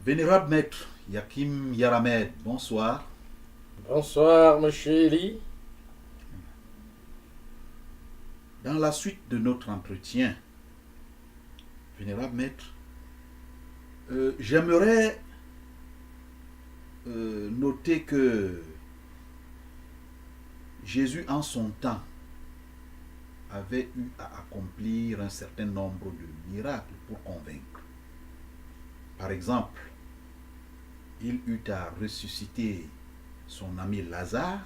Vénérable maître Yakim Yaramed, bonsoir. Bonsoir, monsieur Eli. Dans la suite de notre entretien, Vénérable maître, j'aimerais noter que Jésus en son temps avait eu à accomplir un certain nombre de miracles pour convaincre. Par exemple, il eut à ressusciter son ami Lazare,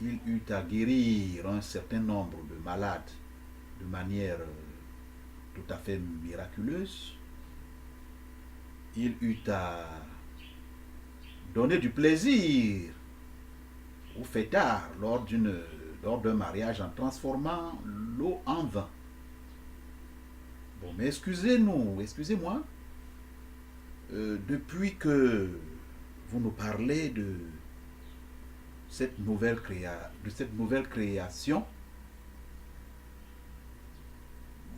il eut à guérir un certain nombre de malades de manière tout à fait miraculeuse, il eut à donner du plaisir aux fêtards lors d'un mariage en transformant l'eau en vin. Bon, mais excusez-moi, depuis que vous nous parlez de cette nouvelle création,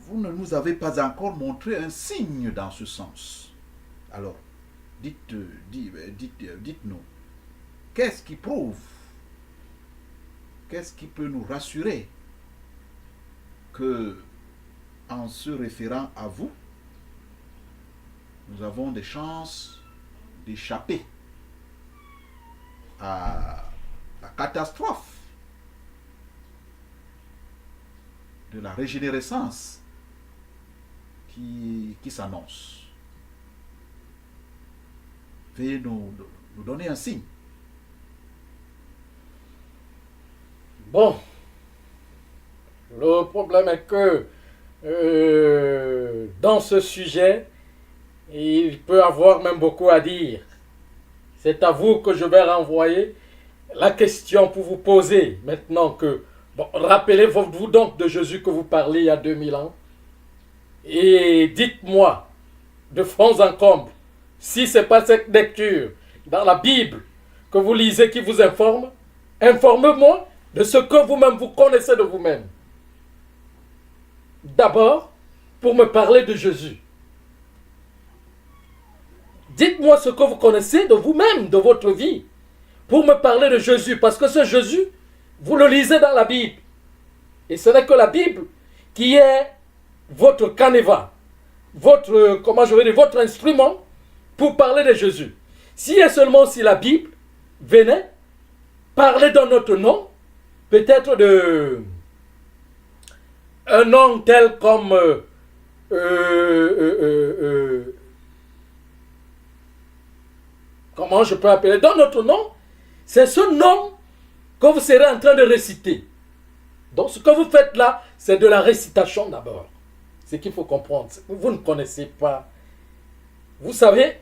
vous ne nous avez pas encore montré un signe dans ce sens. Alors, dites-nous, qu'est-ce qui prouve, qu'est-ce qui peut nous rassurer que, en se référant à vous, nous avons des chances d'échapper à la catastrophe de la régénérescence qui s'annonce. Veuillez nous donner un signe. Bon, le problème est que dans ce sujet, il peut y avoir même beaucoup à dire. C'est à vous que je vais renvoyer la question pour vous poser maintenant que... Bon, rappelez-vous donc de Jésus que vous parlez il y a 2000 ans. Et dites-moi, de fond en comble, si ce n'est pas cette lecture dans la Bible que vous lisez qui vous informe, informez-moi de ce que vous-même vous connaissez de vous-même. D'abord, pour me parler de Jésus. Dites-moi ce que vous connaissez de vous-même, de votre vie, pour me parler de Jésus. Parce que ce Jésus, vous le lisez dans la Bible. Et ce n'est que la Bible qui est votre canevas, votre instrument pour parler de Jésus. Si et seulement si la Bible venait parler dans notre nom, peut-être de un nom tel comme comment je peux appeler dans notre nom, c'est ce nom que vous serez en train de réciter. Donc ce que vous faites là, c'est de la récitation d'abord. C'est qu'il faut comprendre. Vous ne connaissez pas. Vous savez,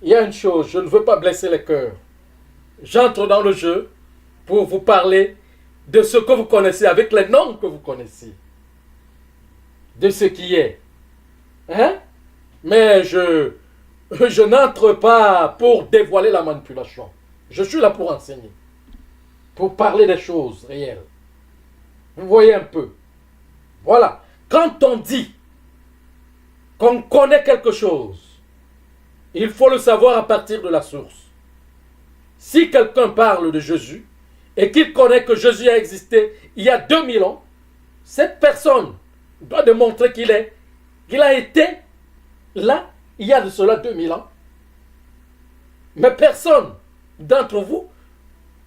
il y a une chose, je ne veux pas blesser les cœurs. J'entre dans le jeu pour vous parler de ce que vous connaissez, avec les noms que vous connaissez. De ce qui est. Hein? Mais je n'entre pas pour dévoiler la manipulation. Je suis là pour enseigner. Pour parler des choses réelles. Vous voyez un peu. Voilà. Quand on dit qu'on connaît quelque chose, il faut le savoir à partir de la source. Si quelqu'un parle de Jésus et qu'il connaît que Jésus a existé il y a 2000 ans, cette personne doit démontrer qu'il a été là il y a de cela 2000 ans. Mais personne d'entre vous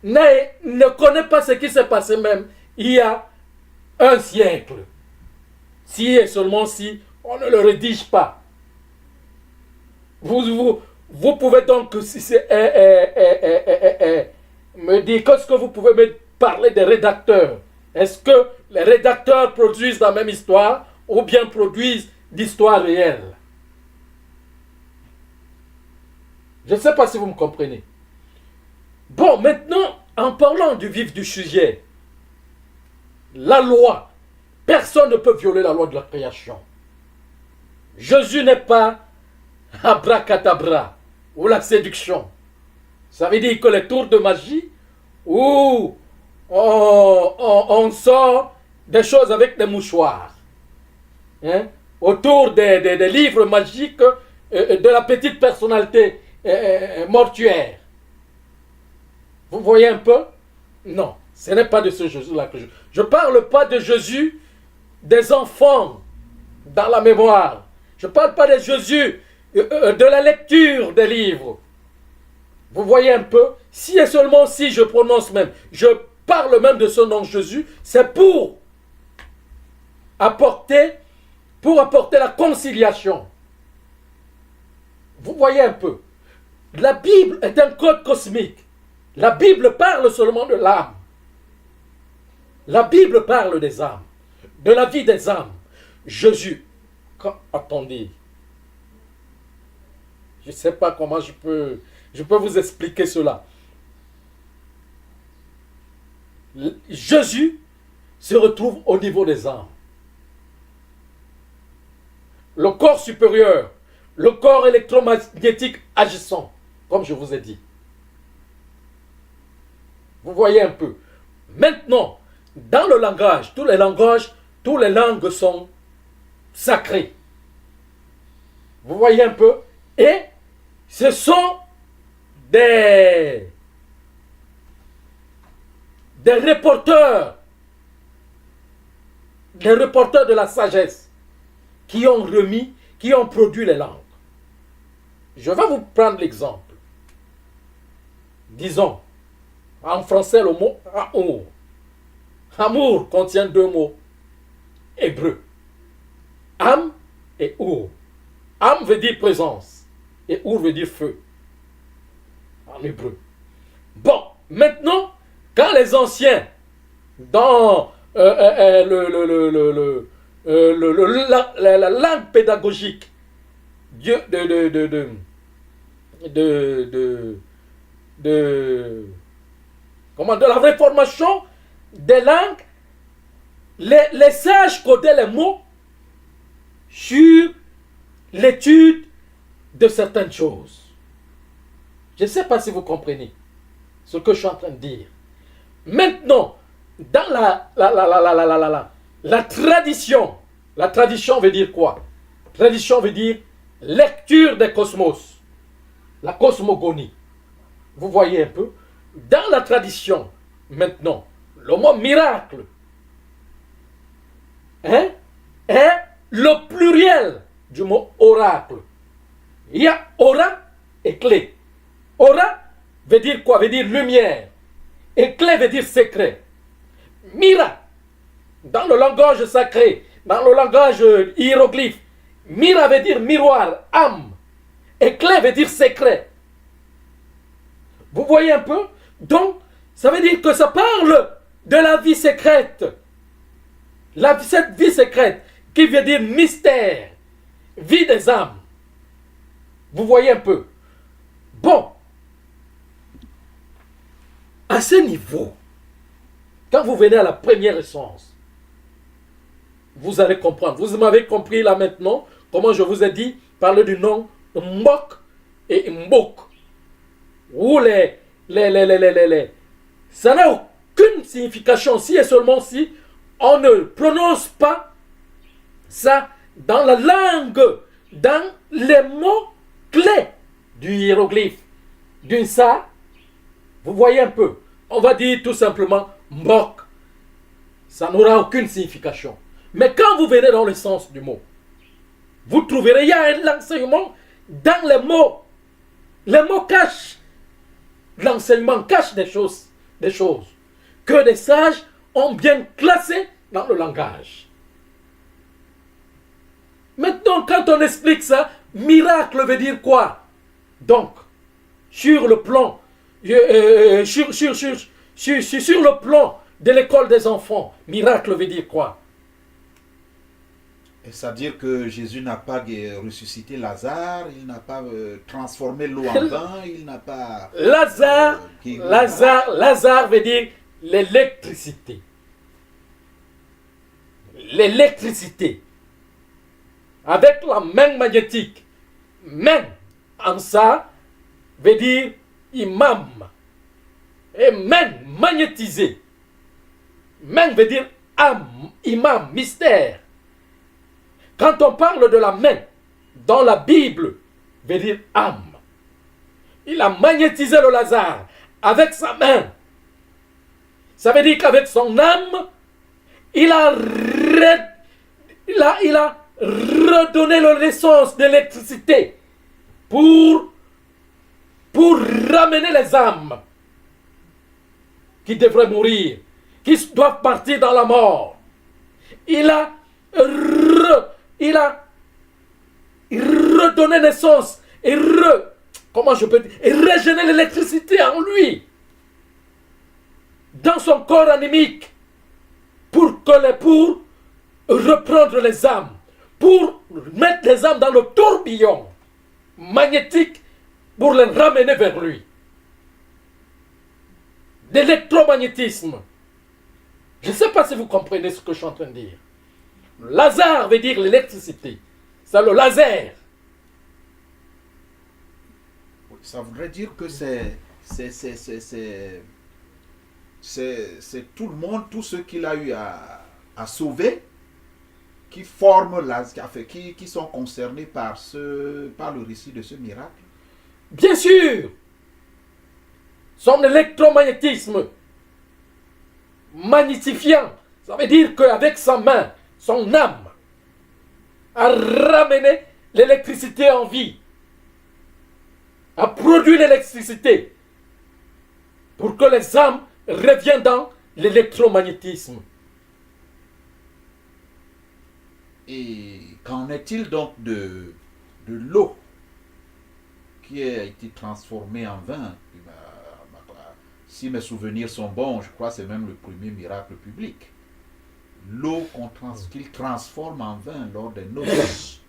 ne connaît pas ce qui s'est passé même il y a un siècle. Si et seulement si on ne le rédige pas. Vous pouvez donc me dire qu'est-ce que vous pouvez me parler des rédacteurs. Est-ce que les rédacteurs produisent la même histoire ou bien produisent l'histoire réelle? Je ne sais pas si vous me comprenez. Bon, maintenant, en parlant du vif du sujet, la loi, personne ne peut violer la loi de la création. Jésus n'est pas abracadabra ou la séduction. Ça veut dire que les tours de magie où on sort des choses avec des mouchoirs. Hein? Autour des livres magiques de la petite personnalité mortuaire. Vous voyez un peu? Non, ce n'est pas de ce Jésus-là que je ne parle pas de Jésus des enfants dans la mémoire. Je ne parle pas de Jésus de la lecture des livres. Vous voyez un peu? Si et seulement si je prononce même, je parle même de ce nom Jésus, c'est pour apporter la conciliation. Vous voyez un peu? La Bible est un code cosmique. La Bible parle seulement de l'âme. La Bible parle des âmes, de la vie des âmes. Jésus, attendez, je ne sais pas comment je peux vous expliquer cela. Jésus se retrouve au niveau des âmes. Le corps supérieur, le corps électromagnétique agissant, comme je vous ai dit. Vous voyez un peu. Maintenant, dans le langage, tous les langues sont sacrées. Vous voyez un peu. Et ce sont des reporters de la sagesse qui ont produit les langues. Je vais vous prendre l'exemple. Disons, en français, le mot amour. Amour contient deux mots hébreux. Am et Our. Am veut dire présence et Our veut dire feu en hébreu. Bon, maintenant, quand les anciens, dans la langue pédagogique de la réformation des langues, les sages codaient les mots sur l'étude de certaines choses. Je ne sais pas si vous comprenez ce que je suis en train de dire. Maintenant, dans la tradition veut dire quoi? Tradition veut dire lecture des cosmos, la cosmogonie. Vous voyez un peu? Dans la tradition, maintenant, le mot miracle est le pluriel du mot oracle. Il y a aura et clé. Aura veut dire quoi? Veut dire lumière. Et clé veut dire secret. Mira, dans le langage sacré, dans le langage hiéroglyphe, mira veut dire miroir, âme. Et clé veut dire secret. Vous voyez un peu? Donc, ça veut dire que ça parle de la vie secrète. Cette vie secrète qui veut dire mystère, vie des âmes. Vous voyez un peu? Bon, à ce niveau, quand vous venez à la première essence, vous allez comprendre. Vous m'avez compris là maintenant comment je vous ai dit, parler du nom Mbok et Mbok. Où ça n'a aucune signification si et seulement si on ne prononce pas ça dans la langue, dans les mots clés du hiéroglyphe, d'une ça. Vous voyez un peu. On va dire tout simplement Mbok. Ça n'aura aucune signification. Mais quand vous verrez dans le sens du mot, vous trouverez, il y a un enseignement dans les mots. Les mots cachent. L'enseignement cache des choses que des sages ont bien classées dans le langage. Maintenant, quand on explique ça, miracle veut dire quoi? Donc, sur le plan, sur le plan de l'école des enfants, miracle veut dire quoi? C'est-à-dire que Jésus n'a pas ressuscité Lazare, il n'a pas transformé l'eau en vin, il n'a pas... Lazare veut dire l'électricité. L'électricité. Avec la main magnétique. Main, en ça, veut dire imam. Et main magnétisée. Main veut dire âme, imam, mystère. Quand on parle de la main, dans la Bible, veut dire âme. Il a magnétisé le Lazare avec sa main. Ça veut dire qu'avec son âme, il a redonné l'essence d'électricité pour ramener les âmes qui devraient mourir, qui doivent partir dans la mort. Il a redonné naissance et régénérer l'électricité en lui, dans son corps animique, pour reprendre les âmes, pour mettre les âmes dans le tourbillon magnétique, pour les ramener vers lui. L'électromagnétisme. Je ne sais pas si vous comprenez ce que je suis en train de dire. Laser veut dire l'électricité. C'est le laser. Ça voudrait dire que c'est tout le monde, tous ceux qu'il a eu à sauver, qui forment, qui sont concernés par le récit de ce miracle. Bien sûr, son électromagnétisme magnifiant, ça veut dire qu'avec sa main, son âme a ramené l'électricité en vie, a produit l'électricité pour que les âmes reviennent dans l'électromagnétisme. Et qu'en est-il donc de l'eau qui a été transformée en vin? Si mes souvenirs sont bons, je crois que c'est même le premier miracle public. L'eau qu'il transforme en vin lors des noces.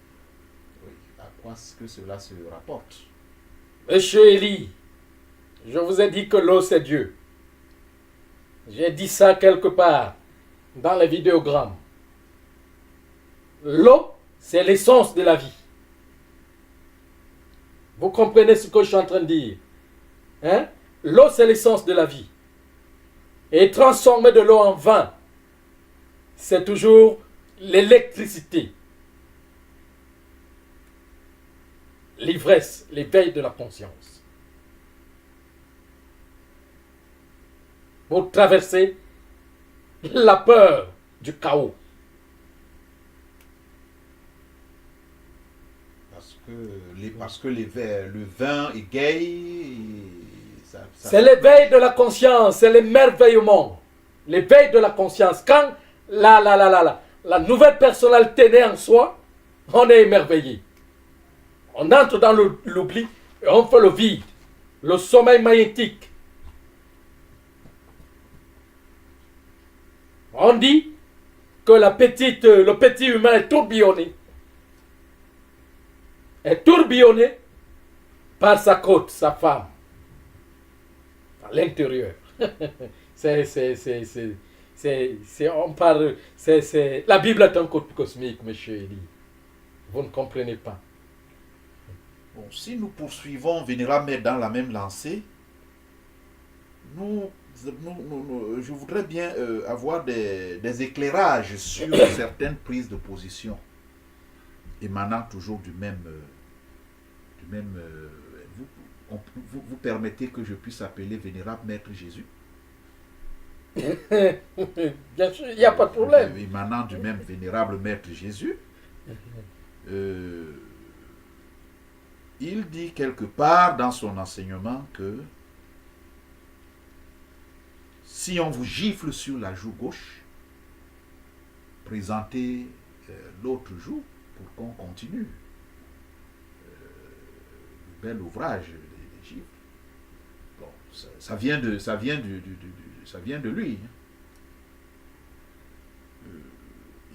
Oui, à quoi est-ce que cela se rapporte? Monsieur Élie, je vous ai dit que l'eau c'est Dieu. J'ai dit ça quelque part dans les vidéogrammes. L'eau, c'est l'essence de la vie. Vous comprenez ce que je suis en train de dire? Hein? L'eau, c'est l'essence de la vie. Et transformer de l'eau en vin, c'est toujours l'électricité. L'ivresse, l'éveil de la conscience. Pour traverser la peur du chaos. Parce que le vin égaye. C'est l'éveil de la conscience, c'est l'émerveillement. L'éveil de la conscience. Quand la nouvelle personnalité naît en soi, on est émerveillé. On entre dans l'oubli et on fait le vide, le sommeil magnétique. On dit que le petit humain est tourbillonné. Est tourbillonné par sa côte, sa femme, à l'intérieur. La Bible est un code cosmique, monsieur Eli. Vous ne comprenez pas. Bon, si nous poursuivons, Vénérable Maître, dans la même lancée, je voudrais bien avoir des éclairages sur certaines prises de position émanant toujours du même vous permettez que je puisse appeler Vénérable Maître Jésus? Bien sûr, il n'y a pas de problème. Émanant du même Vénérable Maître Jésus, il dit quelque part dans son enseignement que si on vous gifle sur la joue gauche, présentez l'autre joue pour qu'on continue. Bel ouvrage des gifles. Bon, ça vient de lui.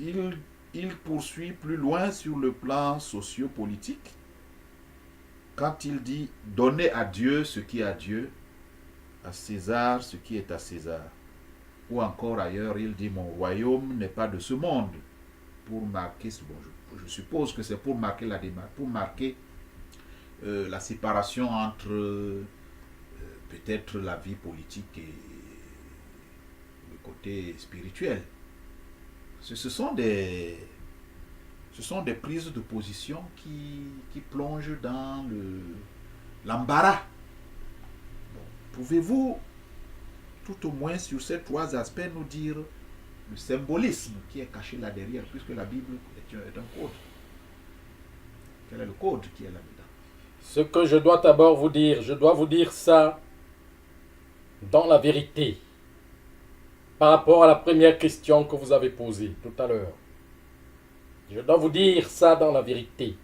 Il poursuit plus loin sur le plan sociopolitique quand il dit « Donnez à Dieu ce qui est à Dieu, à César ce qui est à César ». Ou encore ailleurs, il dit « Mon royaume n'est pas de ce monde ». Pour marquer, je suppose que c'est pour marquer la démarche, pour marquer la séparation entre peut-être la vie politique et le côté spirituel. Ce sont des ce sont des prises de position qui plongent dans l'embarras. Pouvez-vous, tout au moins sur ces trois aspects, nous dire le symbolisme qui est caché là derrière, puisque la Bible est un code. Quel est le code qui est là-dedans? Ce que je dois d'abord vous dire, je dois vous dire ça dans la vérité, par rapport à la première question que vous avez posée tout à l'heure. Je dois vous dire ça dans la vérité.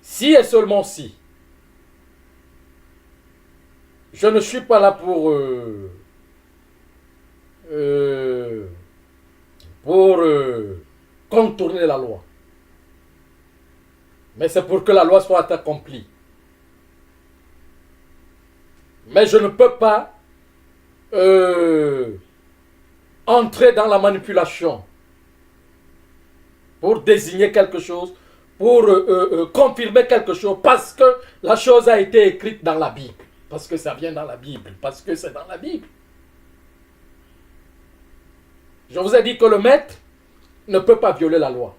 Si et seulement si, je ne suis pas là pour contourner la loi. Mais c'est pour que la loi soit accomplie. Mais je ne peux pas entrer dans la manipulation pour désigner quelque chose, pour confirmer quelque chose, parce que la chose a été écrite dans la Bible, parce que ça vient dans la Bible, parce que c'est dans la Bible. Je vous ai dit que le maître ne peut pas violer la loi.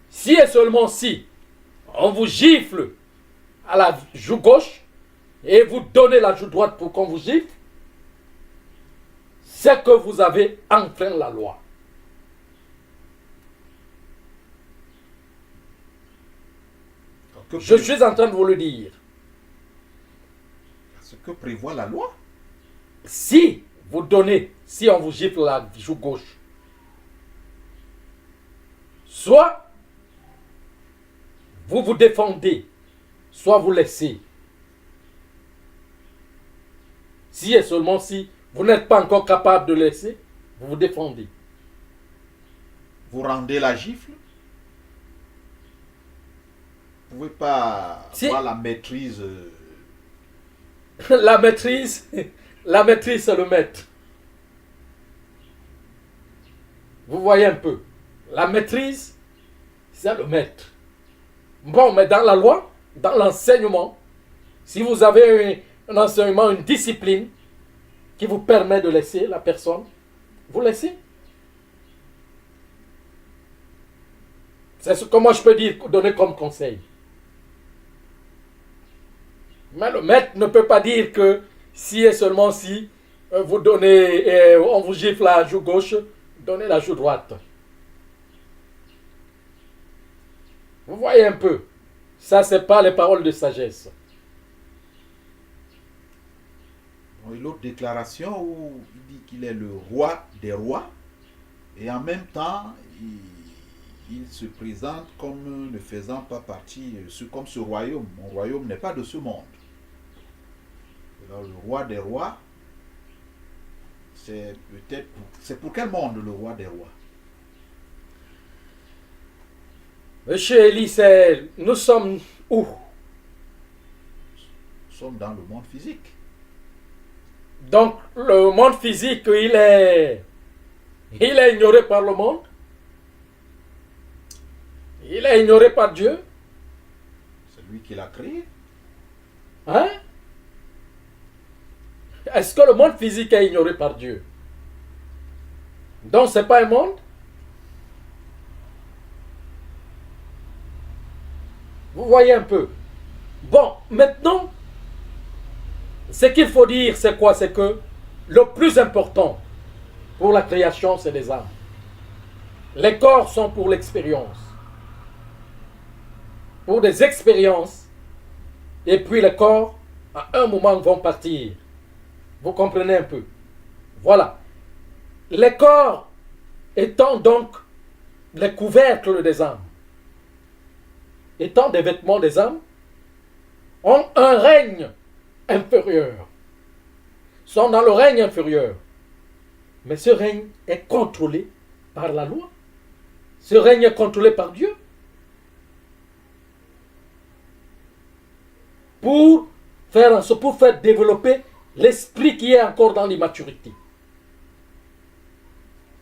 Si et seulement si on vous gifle à la joue gauche et vous donnez la joue droite pour qu'on vous gifle, c'est que vous avez enfreint la loi. Je suis en train de vous le dire. Ce que prévoit la loi. Si vous donnez, si on vous gifle la joue gauche, soit vous vous défendez, soit vous laissez. Si et seulement si vous n'êtes pas encore capable de laisser, vous vous défendez. Vous rendez la gifle. Vous ne pouvez pas avoir la maîtrise. La maîtrise, c'est le maître. Vous voyez un peu. La maîtrise, c'est le maître. Bon, mais dans la loi, dans l'enseignement, si vous avez un enseignement, une discipline qui vous permet de laisser la personne, vous laissez. C'est ce que moi je peux dire, donner comme conseil. Mais le maître ne peut pas dire que si et seulement si vous donnez, on vous gifle la joue gauche, donnez la joue droite. Vous voyez un peu. Ça, ce n'est pas les paroles de sagesse. Et l'autre déclaration où il dit qu'il est le roi des rois et en même temps il se présente comme ne faisant pas partie, comme ce royaume. Mon royaume n'est pas de ce monde. Alors, le roi des rois, c'est peut-être... C'est pour quel monde le roi des rois? Monsieur Elie, nous sommes où? Nous sommes dans le monde physique. Donc, le monde physique, il est ignoré par le monde. Il est ignoré par Dieu. C'est lui qui l'a créé. Hein? Est-ce que le monde physique est ignoré par Dieu? Donc, ce n'est pas un monde? Vous voyez un peu. Bon, maintenant, ce qu'il faut dire, c'est quoi? C'est que le plus important pour la création, c'est les âmes. Les corps sont pour l'expérience. Pour des expériences. Et puis les corps, à un moment, vont partir. Vous comprenez un peu? Voilà. Les corps étant donc les couvercles des âmes, étant des vêtements des âmes, ont un règne inférieur. Sont dans le règne inférieur. Mais ce règne est contrôlé par la loi. Ce règne est contrôlé par Dieu. Pour faire développer l'esprit qui est encore dans l'immaturité.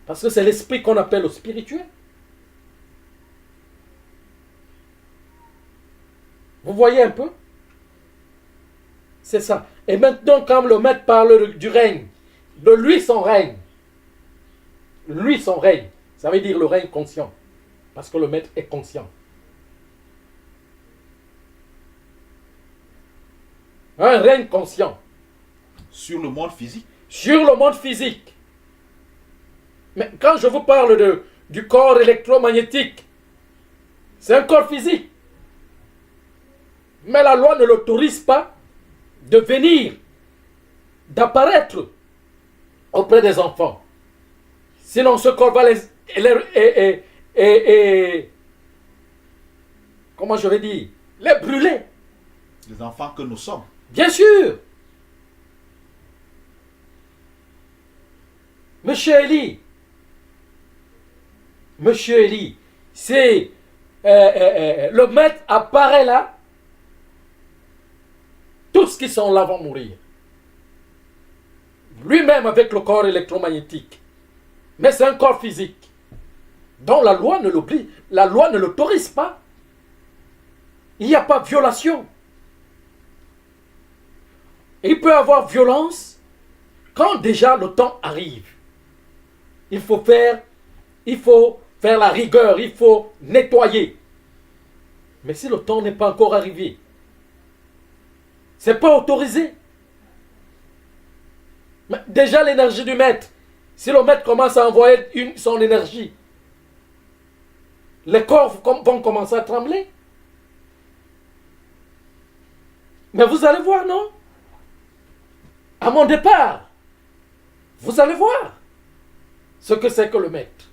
Parce que c'est l'esprit qu'on appelle le spirituel. Vous voyez un peu? C'est ça. Et maintenant, quand le maître parle du règne, de lui son règne, Lui, son règne, ça veut dire le règne conscient. Parce que le maître est conscient. Un règne conscient. Sur le monde physique. Sur le monde physique. Mais quand je vous parle du corps électromagnétique, c'est un corps physique. Mais la loi ne l'autorise pas de venir, d'apparaître auprès des enfants. Sinon, ce corps va comment je vais dire, les brûler. Les enfants que nous sommes. Bien sûr. Monsieur Eli, c'est le maître apparaît là. Tous qui sont là vont mourir. Lui-même avec le corps électromagnétique. Mais c'est un corps physique. dont la loi ne l'oblige, la loi ne l'autorise pas. Il n'y a pas de violation. Il peut y avoir violence quand déjà le temps arrive. Il faut faire la rigueur, il faut nettoyer. Mais si le temps n'est pas encore arrivé, ce n'est pas autorisé. Mais déjà l'énergie du maître, si le maître commence à envoyer son énergie, les corps vont commencer à trembler. Mais vous allez voir, non? À mon départ, vous allez voir ce que c'est que le maître.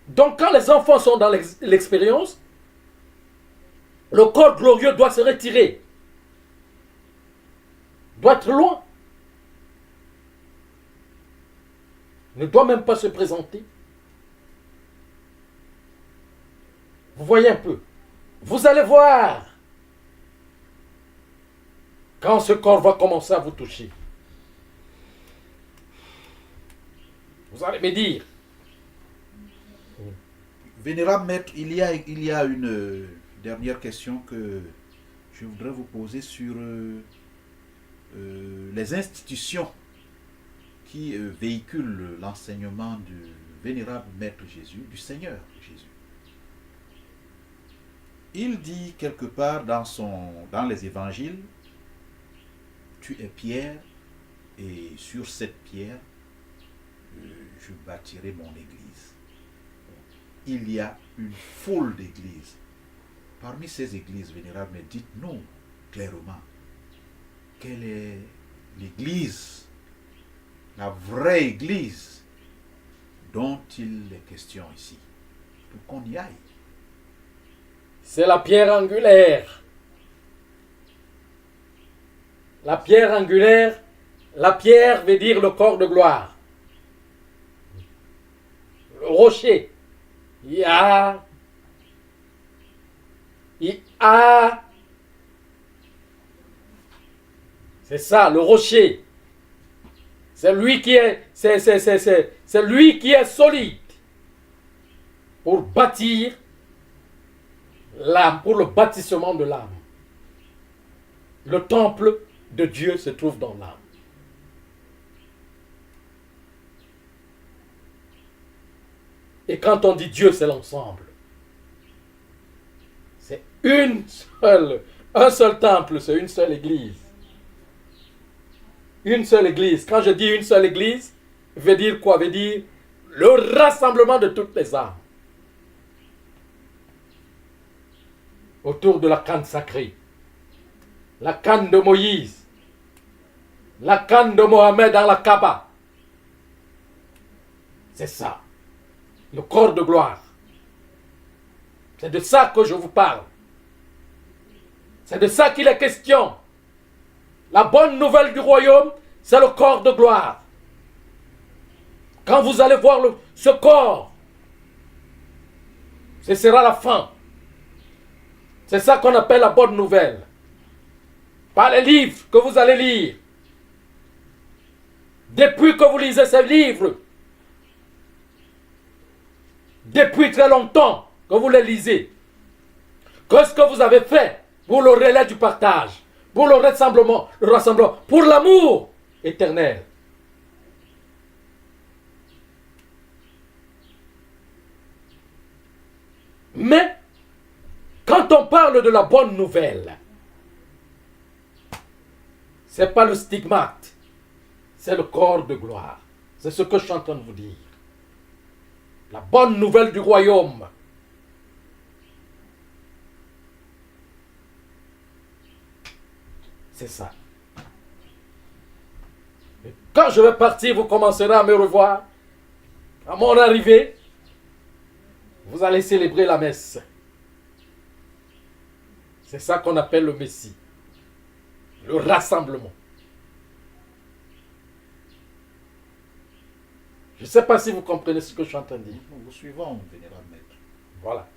Donc quand les enfants sont dans l'expérience, le corps glorieux doit se retirer, doit être loin, ne doit même pas se présenter. Vous voyez un peu. Vous allez voir quand ce corps va commencer à vous toucher. Vous allez me dire. Vénérable maître, il y a une dernière question que je voudrais vous poser sur les institutions qui véhiculent l'enseignement du vénérable maître Jésus, du Seigneur Jésus. Il dit quelque part dans les évangiles, tu es pierre et sur cette pierre, je bâtirai mon église. Il y a une foule d'églises. Parmi ces églises, vénérables, mais dites-nous clairement, quelle est l'église, la vraie église dont il est question ici, pour qu'on y aille. C'est la pierre angulaire. La pierre angulaire, la pierre veut dire le corps de gloire. Le rocher. C'est ça, le rocher. C'est lui qui est, c'est lui qui est solide pour bâtir l'âme, pour le bâtissement de l'âme. Le temple de Dieu se trouve dans l'âme. Et quand on dit Dieu, c'est l'ensemble. C'est un seul temple, c'est une seule église. Une seule église. Quand je dis une seule église, veut dire quoi? Veut dire le rassemblement de toutes les âmes autour de la canne sacrée. La canne de Moïse. La canne de Mohamed dans la Kaaba. C'est ça. Le corps de gloire. C'est de ça que je vous parle. C'est de ça qu'il est question. La bonne nouvelle du royaume, c'est le corps de gloire. Quand vous allez voir ce corps, ce sera la fin. C'est ça qu'on appelle la bonne nouvelle. Par les livres que vous allez lire. Depuis que vous lisez ces livres, depuis très longtemps que vous les lisez, qu'est-ce que vous avez fait pour le relais du partage, pour le rassemblement, pour l'amour éternelle. Mais, quand on parle de la bonne nouvelle, ce n'est pas le stigmate, c'est le corps de gloire. C'est ce que je suis en train de vous dire. La bonne nouvelle du royaume. C'est ça. Et quand je vais partir, vous commencerez à me revoir. À mon arrivée, vous allez célébrer la messe. C'est ça qu'on appelle le Messie. Le rassemblement. Je ne sais pas si vous comprenez ce que je suis en train de dire. Nous vous suivons, vénérable maître. Voilà.